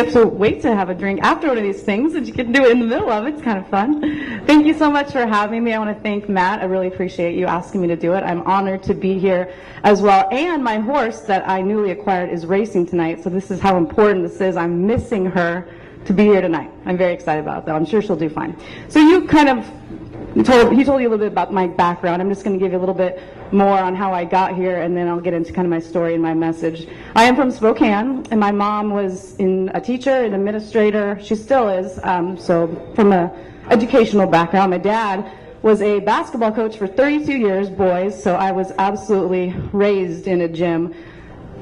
have to wait to have a drink after one of these things, and you can do it in the middle of it. It's kind of fun. Thank you so much for having me. I want to thank Matt. I really appreciate you asking me to do it. I'm honored to be here as well. And my horse that I newly acquired is racing tonight, so this is how important this is. I'm missing her to be here tonight. I'm very excited about it, though. I'm sure she'll do fine. So you kind of he told you a little bit about my background. I'm just going to give you a little bit more on how I got here, and then I'll get into kind of my story and my message. I am from Spokane, and my mom was a teacher, an administrator. She still is, so from an educational background. My dad was a basketball coach for 32 years, boys, so I was absolutely raised in a gym.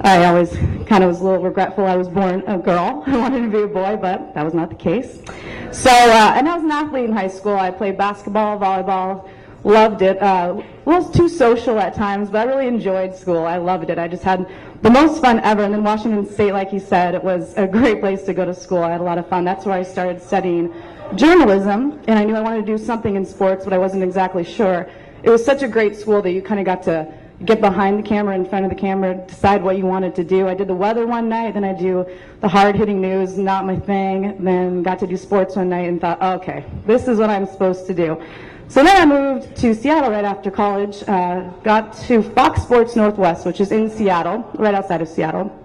I always kind of was a little regretful I was born a girl. I wanted to be a boy, but that was not the case. So, and I was an athlete in high school. I played basketball, volleyball, loved it. A little too social at times, but I really enjoyed school. I loved it. I just had the most fun ever. And then Washington State, like you said, it was a great place to go to school. I had a lot of fun. That's where I started studying journalism, and I knew I wanted to do something in sports, but I wasn't exactly sure. It was such a great school that you kind of got to get behind the camera, in front of the camera, decide what you wanted to do. I did the weather one night, then I do the hard-hitting news, not my thing, then got to do sports one night and thought, okay, this is what I'm supposed to do. So then I moved to Seattle right after college, got to Fox Sports Northwest, which is in Seattle, right outside of Seattle.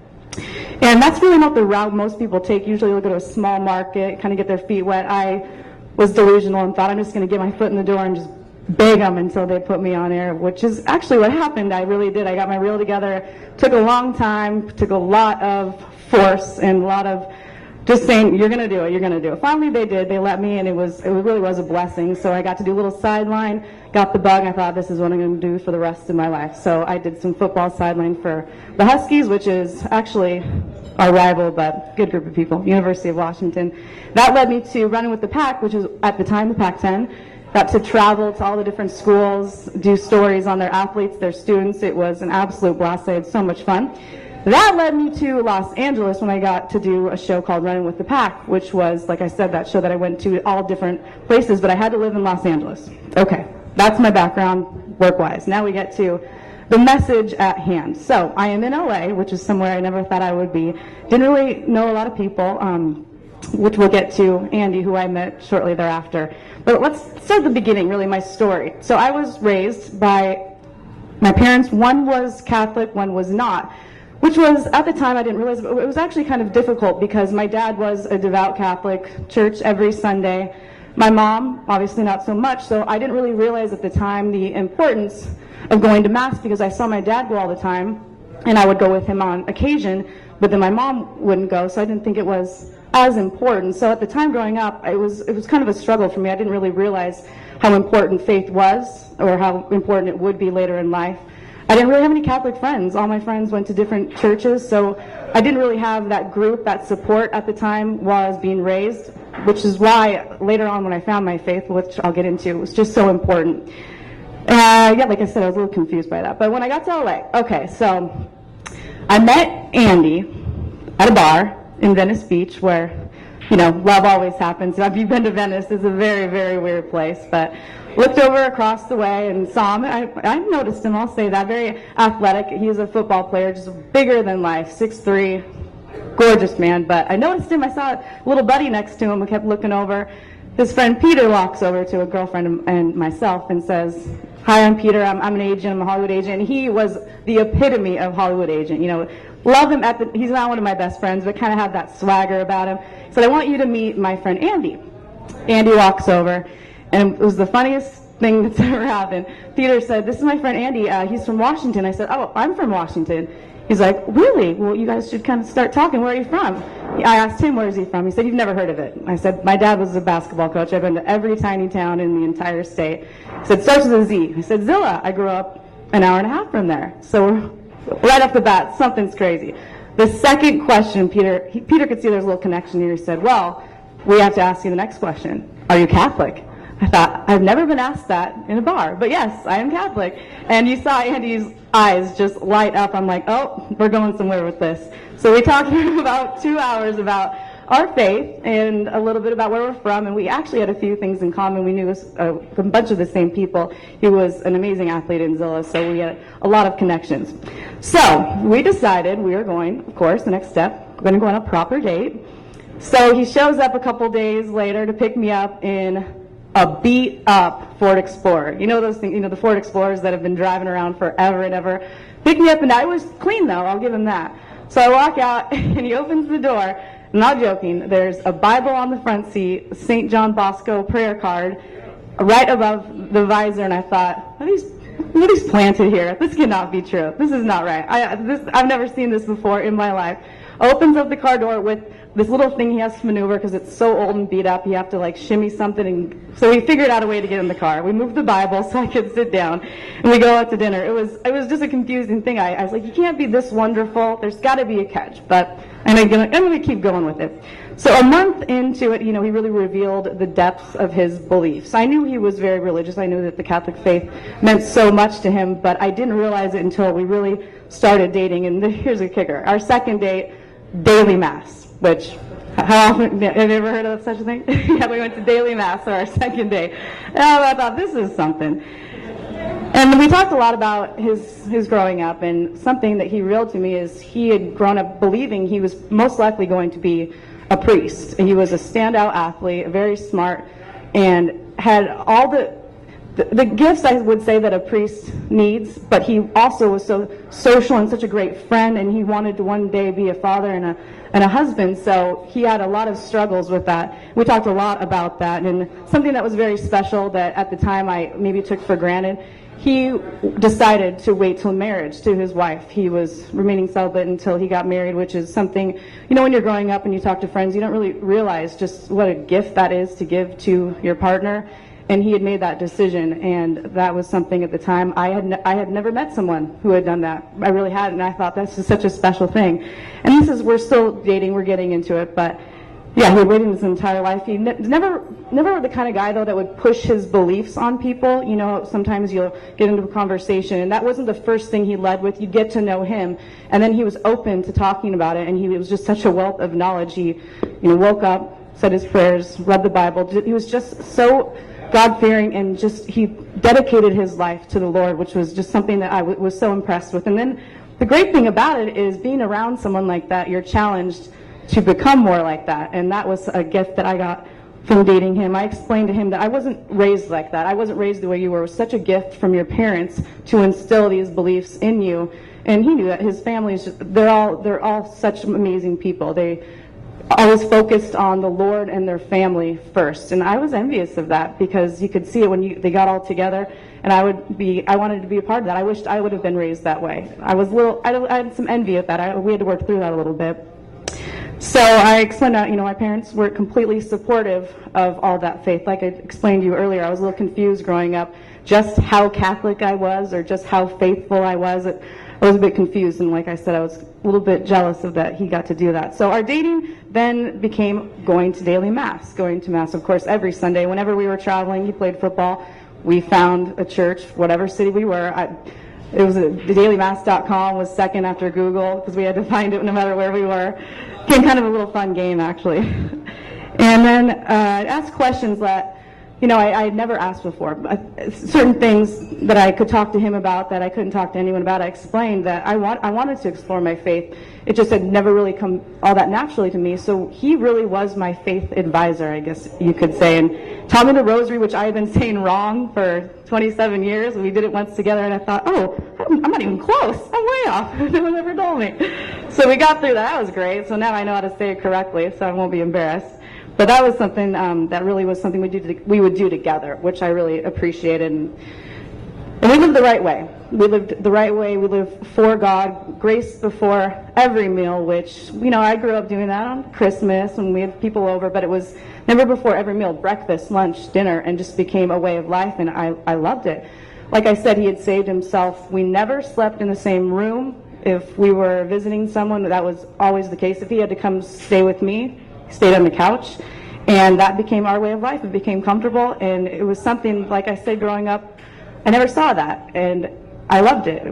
And that's really not the route most people take. Usually they'll go to a small market, kind of get their feet wet. I was delusional and thought I'm just going to get my foot in the door and just beg them until they put me on air, which is actually what happened. I really did. I got my reel together. Took a long time, took a lot of force and a lot of just saying, you're going to do it, you're going to do it. Finally they did. They let me, and it really was a blessing. So I got to do a little sideline, got the bug. I thought this is what I'm going to do for the rest of my life. So I did some football sideline for the Huskies, which is actually our rival, but good group of people, University of Washington. That led me to running with the Pac, which was at the time the Pac-10. Got to travel to all the different schools, do stories on their athletes, their students. It was an absolute blast. I had so much fun. That led me to Los Angeles when I got to do a show called Running with the Pack, which was, like I said, that show that I went to all different places, but I had to live in Los Angeles. Okay, that's my background work-wise. Now we get to the message at hand. So I am in LA, which is somewhere I never thought I would be. Didn't really know a lot of people, which we'll get to, Andy, who I met shortly thereafter. But let's start at the beginning, really, my story. So I was raised by my parents. One was Catholic, one was not, which was, at the time, I didn't realize, but it was actually kind of difficult because my dad was a devout Catholic, church every Sunday. My mom, obviously not so much, so I didn't really realize at the time the importance of going to Mass because I saw my dad go all the time, and I would go with him on occasion, but then my mom wouldn't go, so I didn't think it was as important. So at the time growing up, it was kind of a struggle for me. I didn't really realize how important faith was or how important it would be later in life. I didn't really have any Catholic friends. All my friends went to different churches, so I didn't really have that group, that support at the time while I was being raised, which is why later on when I found my faith, which I'll get into, it was just so important. Yeah, like I said, I was a little confused by that. But when I got to LA, okay, so I met Andy at a bar in Venice Beach where, you know, love always happens. If you've been to Venice, it's a very, very weird place. But looked over across the way and saw him. I noticed him, I'll say that. Very athletic. He was a football player, just bigger than life, 6'3", gorgeous man. But I noticed him. I saw a little buddy next to him. I kept looking over. His friend Peter walks over to a girlfriend and myself and says, "Hi, I'm Peter. I'm an agent. I'm a Hollywood agent." And he was the epitome of Hollywood agent. You know, love him he's not one of my best friends, but kind of had that swagger about him. He said, "I want you to meet my friend Andy." Andy walks over, and it was the funniest thing that's ever happened. Peter said, "This is my friend Andy. He's from Washington." I said, "Oh, I'm from Washington." He's like, "Really? Well, you guys should kind of start talking. Where are you from?" I asked him, "Where is he from?" He said, "You've never heard of it." I said, "My dad was a basketball coach. I've been to every tiny town in the entire state." He said, "Starts with a Z." I said, "Zilla. I grew up an hour and a half from there." So right off the bat, something's crazy. The second question, Peter could see there's a little connection here. He said, "Well, we have to ask you the next question. Are you Catholic?" I thought, I've never been asked that in a bar, but yes, I am Catholic. And you saw Andy's eyes just light up. I'm like, oh, we're going somewhere with this. So we talked for about 2 hours about our faith and a little bit about where we're from, and we actually had a few things in common. We knew a bunch of the same people. He was an amazing athlete in Zilla, so we had a lot of connections. So we decided we were going, of course, the next step, we're going to go on a proper date. So he shows up a couple days later to pick me up in a beat up Ford Explorer. You know those things, the Ford Explorers that have been driving around forever and ever. Picked me up, and I was clean though, I'll give him that. So I walk out and he opens the door. I'm not joking. There's a Bible on the front seat, St. John Bosco prayer card right above the visor, and I thought, what are these planted here? This cannot be true. This is not right. I've never seen this before in my life. Opens up the car door with this little thing he has to maneuver because it's so old and beat up. You have to like shimmy something, and so he figured out a way to get in the car. We moved the Bible so I could sit down, and we go out to dinner. It was just a confusing thing. I was like, you can't be this wonderful. There's got to be a catch, but I'm going to keep going with it. So a month into it, he really revealed the depths of his beliefs. I knew he was very religious. I knew that the Catholic faith meant so much to him, but I didn't realize it until we really started dating. And here's a kicker. Our second date, daily Mass, which, how often, have you ever heard of such a thing? Yeah, we went to daily Mass for our second date. And I thought, this is something. And we talked a lot about his growing up, and something that he revealed to me is he had grown up believing he was most likely going to be a priest. He was a standout athlete, very smart, and had all the gifts, I would say, that a priest needs, but he also was so social and such a great friend, and he wanted to one day be a father and a husband, so he had a lot of struggles with that. We talked a lot about that, and something that was very special that at the time I maybe took for granted, he decided to wait till marriage to his wife. He was remaining celibate until he got married, which is something, when you're growing up and you talk to friends, you don't really realize just what a gift that is to give to your partner. And he had made that decision, and that was something at the time. I had never met someone who had done that. I really hadn't, and I thought this is such a special thing. And we're still dating, we're getting into it, but yeah, he had waited his entire life. He never the kind of guy, though, that would push his beliefs on people. Sometimes you'll get into a conversation, and that wasn't the first thing he led with. You get to know him, and then he was open to talking about it, and he was just such a wealth of knowledge. He, woke up, said his prayers, read the Bible. He was just so God-fearing, and he dedicated his life to the Lord, which was just something that I was so impressed with. And then the great thing about it is being around someone like that, you're challenged to become more like that, and that was a gift that I got from dating him. I explained to him that I wasn't raised like that. I wasn't raised the way you were. It was such a gift from your parents to instill these beliefs in you, and he knew that. His family is they're all such amazing people. They always focused on the Lord and their family first, and I was envious of that because you could see it when they got all together, and I wanted to be a part of that. I wished I would have been raised that way. I had some envy of that. We had to work through that a little bit. So I explained out, my parents were completely supportive of all that faith. Like I explained to you earlier, I was a little confused growing up just how Catholic I was or just how faithful I was. I was a bit confused, and like I said, I was a little bit jealous of that he got to do that. So our dating then became going to daily Mass, of course, every Sunday. Whenever we were traveling, he played football. We found a church, whatever city we were. It was dailymass.com was second after Google because we had to find it no matter where we were. Became kind of a little fun game, actually. And then I'd ask questions that, I had never asked before. Certain things that I could talk to him about that I couldn't talk to anyone about. I explained that I wanted to explore my faith. It just had never really come all that naturally to me. So he really was my faith advisor, I guess you could say, and taught me the rosary, which I had been saying wrong for 27 years. We did it once together, and I thought, I'm not even close. I'm way off. No one ever told me. So we got through that. That was great. So now I know how to say it correctly, so I won't be embarrassed. But that was something that really was something we would do together, which I really appreciated. And we lived the right way. We lived the right way. We lived for God, grace before every meal, which, I grew up doing that on Christmas when we had people over, but it was never before every meal, breakfast, lunch, dinner, and just became a way of life, and I loved it. Like I said, he had saved himself. We never slept in the same room. If we were visiting someone, that was always the case. If he had to come stay with me, he stayed on the couch, and that became our way of life. It became comfortable, and it was something, like I said, growing up, I never saw that, and I loved it.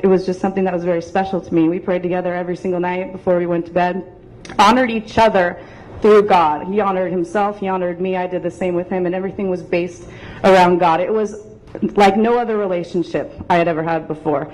It was just something that was very special to me. We prayed together every single night before we went to bed, honored each other through God. He honored himself, he honored me, I did the same with him, and everything was based around God. It was like no other relationship I had ever had before.